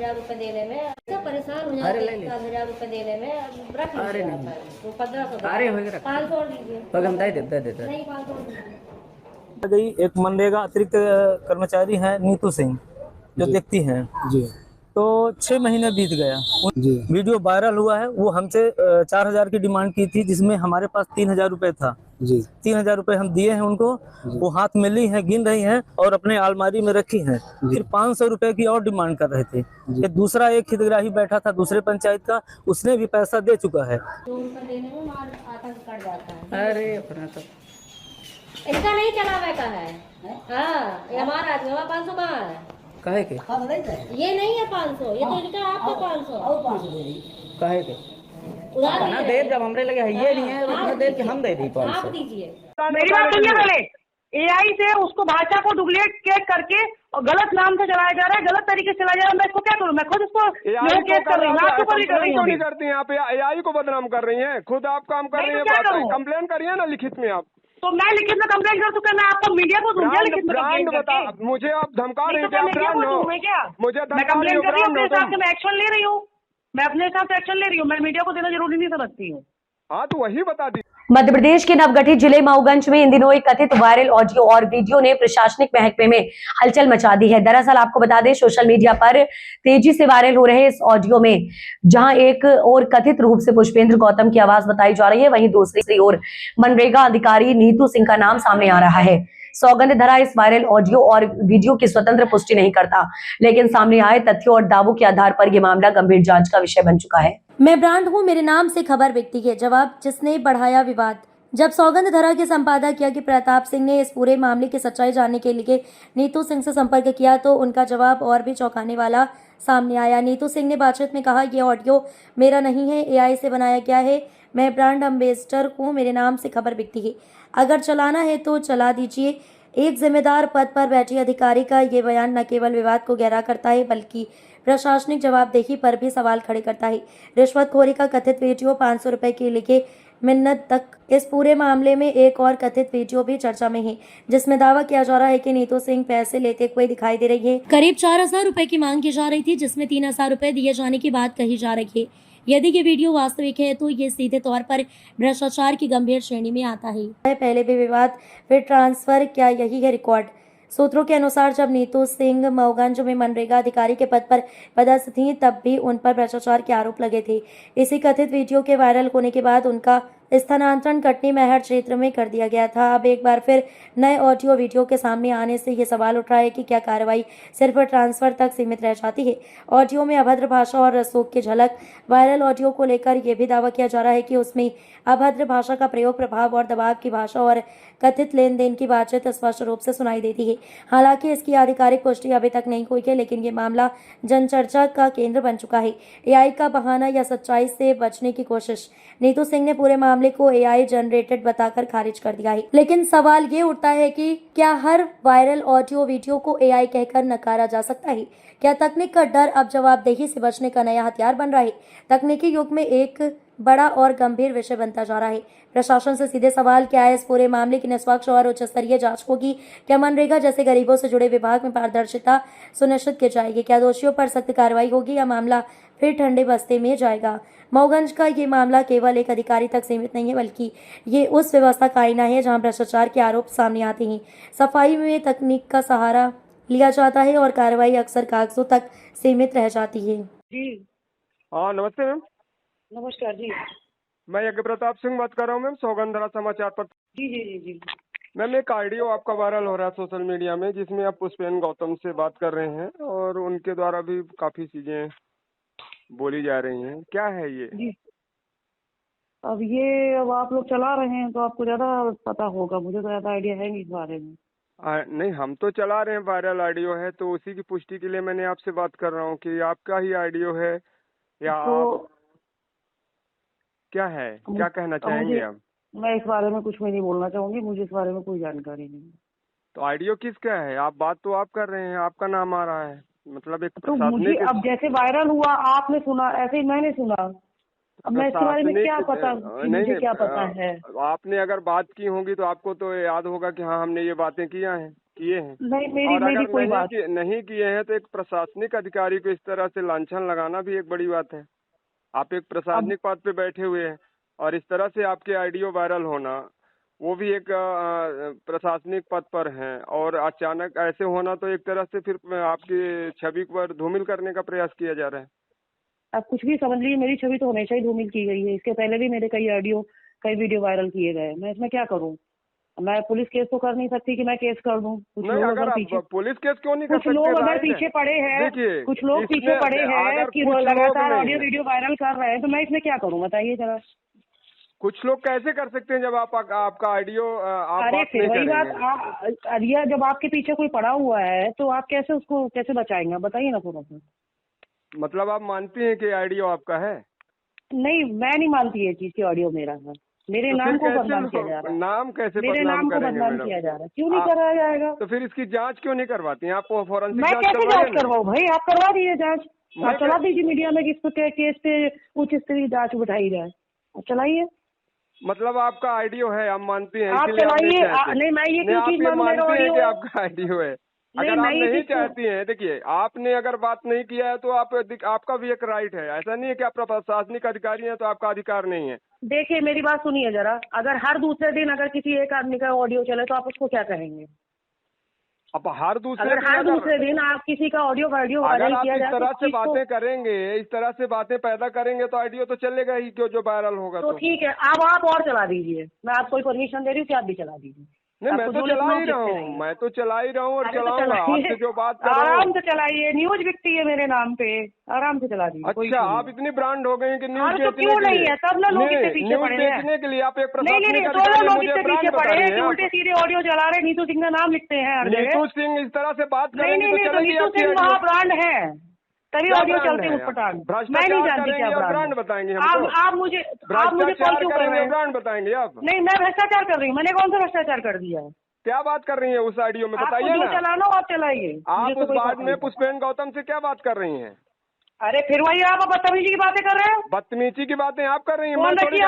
5,000 रुपए देने में ऐसा परेशान हो जाते हैं। 5,000 रुपए देने में रख लीजिए तो 1500 500 दीजिए। हम दे देते नहीं 500 दीजिए। गई एक मनरेगा अतिरिक्त कर्मचारी हैं नीतू सिंह जो देखती हैं जी। तो 6 महीने बीत गया। जी। वीडियो वायरल हुआ है। वो हमसे 4,000 की डिमांड की थी जिसमें हमारे पास 3,000 रुपए था। जी। 3,000 रुपए हम दिए हैं उनको। वो हाथ में ली हैं, गिन रही हैं और अपने अलमारी में रखी हैं। फिर 500 रुपए की और डिमांड कर रहे थे। कि दूसरा एक हितग्राही बैठा था दूसरे पंचायत का, उसने भी पैसा दे चुका है। तो उनका देने में मार आतंक कट जाता है। अरे अपना तो इसका नहीं चलावे का है। हाँ ये हमारा आदमी 500 कहाँ है? कहे के ये नहीं है 500, ये तो इनका आपका 500 कहे के उधार ना दे जब हमरे लगे है ये नहीं है उतना देर कि हम दे दी आप 500। दीजिए। मेरी बात सुनिए पहले। एआई से उसको भाषा को डुप्लीकेट करके और गलत नाम से चलाया जा रहा है, गलत तरीके से चलाया जा रहा है। मैं इसको क्या करूँ? मैं खुद इसको केस कर रही हूँ, आपके ऊपर ही कर रही हूँ। नहीं करती हैं आप, एआई को बदनाम कर रही हैं। खुद आप काम कर रही हैं, कंप्लेन करिए ना लिखित में आप। तो मैं लिखित में कंप्लेंट कर चुका, मैं आपको मीडिया को दूंगा लिखित में ब्रांड कंप्लेंट बता, करके। मुझे आप धमका रही हैं। तो मैं मीडिया को दूं मैं क्या? मुझे मैं कंप्लेंट कर रही हूँ, अपने हिसाब से मैं एक्शन ले रही हूँ। मैं अपने हिसाब से एक्शन ले रही हूँ, मैं मीडिया को देना जरूरी नहीं समझती हूँ। हाँ तो वही बता दी। मध्य प्रदेश के नवगठित जिले मऊगंज में इन दिनों एक कथित वायरल ऑडियो और वीडियो ने प्रशासनिक महकमे में हलचल मचा दी है। दरअसल आपको बता दें, सोशल मीडिया पर तेजी से वायरल हो रहे इस ऑडियो में जहां एक और कथित रूप से पुष्पेंद्र गौतम की आवाज बताई जा रही है, वहीं दूसरी ओर मनरेगा अधिकारी नीतू सिंह का नाम सामने आ रहा है। सौगंध धरा इस वायरल ऑडियो और वीडियो की स्वतंत्र पुष्टि नहीं करता, लेकिन सामने आए तथ्यों और दावों के आधार पर यह मामला गंभीर जांच का विषय बन चुका है। मैं ब्रांड हूँ, मेरे नाम से खबर बिकती है, जवाब जिसने बढ़ाया विवाद। जब सौगंध धरा के संपादक प्रताप सिंह ने इस पूरे मामले की सच्चाई जानने के लिए नीतू सिंह से संपर्क किया तो उनका जवाब और भी चौंकाने वाला सामने आया। नीतू सिंह ने बातचीत में कहा, ये ऑडियो मेरा नहीं है, एआई से बनाया गया है। मैं ब्रांड एम्बेसडर हूँ, मेरे नाम से खबर बिकती है, अगर चलाना है तो चला दीजिए। एक जिम्मेदार पद पर बैठे अधिकारी का ये बयान न केवल विवाद को गहरा करता है बल्कि प्रशासनिक जवाबदेही पर भी सवाल खड़े करता है। रिश्वतखोरी का कथित वीडियो, 500 रुपए की लिखे मिन्नत तक, इस पूरे मामले में एक और कथित वीडियो भी चर्चा में है जिसमें दावा किया जा रहा है कि नीतू सिंह पैसे लेते हुए दिखाई दे रही है। करीब 4,000 रुपए की मांग की जा रही थी जिसमें 3,000 रुपए दिए जाने की बात कही जा रही है। यदि ये वीडियो वास्तविक है तो ये सीधे तौर पर भ्रष्टाचार की गंभीर श्रेणी में आता है। पहले भी विवाद, फिर ट्रांसफर, क्या यही है रिकॉर्ड? सूत्रों के अनुसार जब नीतू सिंह मऊगंज में मनरेगा अधिकारी के पद पर पदस्थ थीं तब भी उन पर भ्रष्टाचार के आरोप लगे थे। इसी कथित वीडियो के वायरल होने के बाद उनका स्थानांतरण कटनी महर क्षेत्र में कर दिया गया था। अब एक बार फिर नए ऑडियो वीडियो के सामने आने से ये सवाल उठ रहा है कि क्या कार्रवाई सिर्फ ट्रांसफर तक सीमित रह जाती है? ऑडियो में अभद्र भाषा और रसूख की झलक। वायरल ऑडियो को लेकर यह भी दावा किया जा रहा है कि उसमें अभद्र भाषा का प्रयोग, प्रभाव और दबाव की भाषा और कथित लेन देन की बातचीत स्पष्ट रूप से सुनाई देती है। हालांकि इसकी आधिकारिक पुष्टि अभी तक नहीं हुई है, लेकिन ये मामला जनचर्चा का केंद्र बन चुका है। एआई का बहाना या सच्चाई से बचने की कोशिश। नीतू सिंह ने पूरे मामले को एआई जनरेटेड बताकर खारिज कर दिया है, लेकिन सवाल ये उठता है कि क्या हर वायरल ऑडियो वीडियो को एआई कहकर नकारा जा सकता है? क्या तकनीक का डर अब जवाबदेही से बचने का नया हथियार बन रहा है? तकनीकी युग में एक बड़ा और गंभीर विषय बनता जा रहा है। प्रशासन से सीधे सवाल, क्या है इस पूरे मामले की निष्पक्ष और उच्च स्तरीय जांच होगी? क्या मनरेगा जैसे गरीबों से जुड़े विभाग में पारदर्शिता सुनिश्चित की जाएगी? क्या दोषियों पर सख्त कार्रवाई होगी या मामला फिर ठंडे बस्ते में जाएगा? मऊगंज का ये मामला केवल एक अधिकारी तक सीमित नहीं है, बल्कि ये उस व्यवस्था का आईना है जहां भ्रष्टाचार के आरोप सामने आते हैं। सफाई में तकनीक का सहारा लिया जाता है और कार्रवाई अक्सर कागजों तक सीमित रह जाती है। जी हाँ नमस्ते मैम। नमस्कार जी। मैं यज्ञ प्रताप सिंह बात कर रहा हूँ मैम, सौगंध धरा समाचार पर। जी जी जी जी। मैम एक ऑडियो आपका वायरल हो रहा है सोशल मीडिया में जिसमें आप पुष्पेंद्र गौतम से बात कर रहे हैं और उनके द्वारा भी काफी चीजें बोली जा रही हैं, क्या है ये? जी अब आप लोग चला रहे हैं तो आपको ज्यादा पता होगा, मुझे तो ज्यादा आइडिया है नहीं इस बारे में। नहीं हम तो चला रहे हैं, वायरल ऑडियो है तो उसी की पुष्टि के लिए मैंने आपसे बात कर रहा हूँ कि आपका ही ऑडियो है या तो आप क्या है, क्या कहना चाहेंगे आप? मैं इस बारे में कुछ भी नहीं बोलना चाहूंगी, मुझे इस बारे में कोई जानकारी नहीं। तो ऑडियो किसका है? आप बात तो आप कर रहे हैं, आपका नाम आ रहा है, मतलब एक तो मुझे अब जैसे वायरल हुआ आपने सुना, ऐसे ही मैंने सुना। अब मैं इसके बारे में क्या पता, मुझे क्या पता है? आपने अगर बात की होगी तो आपको तो याद होगा कि हाँ हमने ये बातें किए हैं। नहीं, और मेरी अगर कोई बात नहीं किए हैं तो एक प्रशासनिक अधिकारी को इस तरह से लांछन लगाना भी एक बड़ी बात है। आप एक प्रशासनिक पद पे बैठे हुए हैं और इस तरह से आपके ऑडियो वायरल होना, वो भी एक प्रशासनिक पद पर हैं, और अचानक ऐसे होना तो एक तरह से फिर आपकी छवि पर धूमिल करने का प्रयास किया जा रहा है। आप कुछ भी समझ लीजिए, मेरी छवि तो हमेशा ही धूमिल की गई है। इसके पहले भी मेरे कई ऑडियो कई वीडियो वायरल किए गए। मैं इसमें क्या करूं? मैं पुलिस केस तो कर नहीं सकती कि मैं केस कर दूं। कुछ नहीं, लोग अगर अगर आप पीछे पुलिस केस क्यों नहीं कर कुछ सकते? लोग अगर राइट है। पीछे पड़े हैं, देखिए, कुछ लोग पीछे इसमें पड़े हैं अगर कि कुछ लोग लगातार नहीं- ऑडियो वीडियो वायरल कर रहे हैं, तो मैं इसमें क्या करूं बताइए जरा। कुछ लोग कैसे कर सकते हैं जब आपका ऑडियो आप अरे बात फिर नहीं वही करेंगे? बात, अरिया जब आपके पीछे कोई पड़ा हुआ है तो आप कैसे उसको कैसे बचाएंगे? बताइए ना थोड़ा सा। मतलब आप मानती हैं कि ऑडियो आपका है? नहीं, मैं नहीं मानती ये चीज की ऑडियो मेरा है। मेरे तो नाम फिर को बदनाम किया जा रहा है। नाम कैसे मेरे बदनाम नाम को करेंगे बदनाम मैडम? किया जा रहा है। क्यों नहीं कराया जाएगा? तो फिर इसकी जांच क्यों नहीं करवाती हैं? आप फॉरेंसिक मैं जांच कैसे करवाइए जांच ना। करवाऊं भाई? आप करवा दीजिए जांच। मैं आप चला दीजिए मीडिया में कि इस पे केस पे उच्च स्तरीय जांच बिठाई जाए। आप चलाइए। मतलब आपका ऑडियो है, आप मानती हैं, आप इसीलिए आप नहीं चलाइए। चाहती। नहीं, मैं ये क्यों आप चीज ये मानूं मेरा मानती हैं ऑडियो कि है? आपका ऑडियो है। नहीं, अगर आप मैं ये नहीं चीज क्यों- चाहती हैं, देखिए आपने अगर बात नहीं किया है तो आपका भी एक राइट है। ऐसा नहीं है कि आप प्रशासनिक अधिकारी हैं तो आपका अधिकार नहीं है। देखिए मेरी बात सुनिए जरा। अगर हर दूसरे दिन अगर किसी एक आदमी का ऑडियो चले तो आप उसको क्या कहेंगे? अब हर दूसरे अगर हर दूसरे दिन आप किसी का ऑडियो वीडियो अगर वायरल आप किया इस जाए तरह तो से चीज को- बातें करेंगे, इस तरह से बातें पैदा करेंगे तो ऑडियो तो चलेगा ही, क्यों जो वायरल होगा तो तो। ठीक है, अब आप और चला दीजिए। मैं आपको परमिशन दे रही हूँ कि आप भी चला दीजिए। नहीं, मैं आपको तो जो चला लिखना ही हो रहा लिखते हूँ, रहिए। मैं तो चला ही रहा हूँ और अरे तो चलाऊंगा। चलाइए। आपसे जो बात कर रहा आराम हूँ। से चलाइए। न्यूज बिकती है मेरे नाम पे, आराम से चला दीजिए। कोई अच्छा, इशू आप इतनी ब्रांड हो गए हैं कि न्यूज अरे तो बेचने क्यों के नहीं लिए है? तब ना लोग इससे पीछे न्यूज पड़े हैं। बेचने के लिए आप एक नहीं, प्रशासनिक तो अधिकारी लोग मुझे इससे ब्रांड पीछे बता पड़े रही हैं कि हैं उल्टे आप। सीधे ऑडियो चला रहे। नीतू सिंह का नाम लिखते हैं हर जगह। नीतू सिंह इस तरह से बात नहीं करेंगी नहीं तो नहीं, तो चलेगी नीतू आपकी सिंह ऑडियो। वहाँ ब्रांड है, तभी क्या ऑडियो ब्रांड चलते है उस पर टांग। मैं भ्रष्टाचार नहीं जानती करेंगे क्या और ब्रांड ब्रांड है। बताएंगे हमको? आप मुझे कॉल भ्रष्टाचार क्यों कर करेंगे रहे और हैं? ब्रांड बताएंगे आप? नहीं, मैं भ्रष्टाचार कर रही हूँ। मैंने कौन सा भ्रष्टाचार कर दिया है? क्या बात कर रही हैं उस ऑडियो में, आपको बताइए जो ना। चलाना हो आप चलाइए। आप मुझे तो उस कोई बाद फर्क में नहीं पुष्पेन गौतम से क्या बात कर रही हैं? पड़ता। अरे फिर वही आप बदतमीजी की बातें कर रहे हो। बदतमीजी की बातें आप कर रही हैं, कौन मैं थोड़ी रखी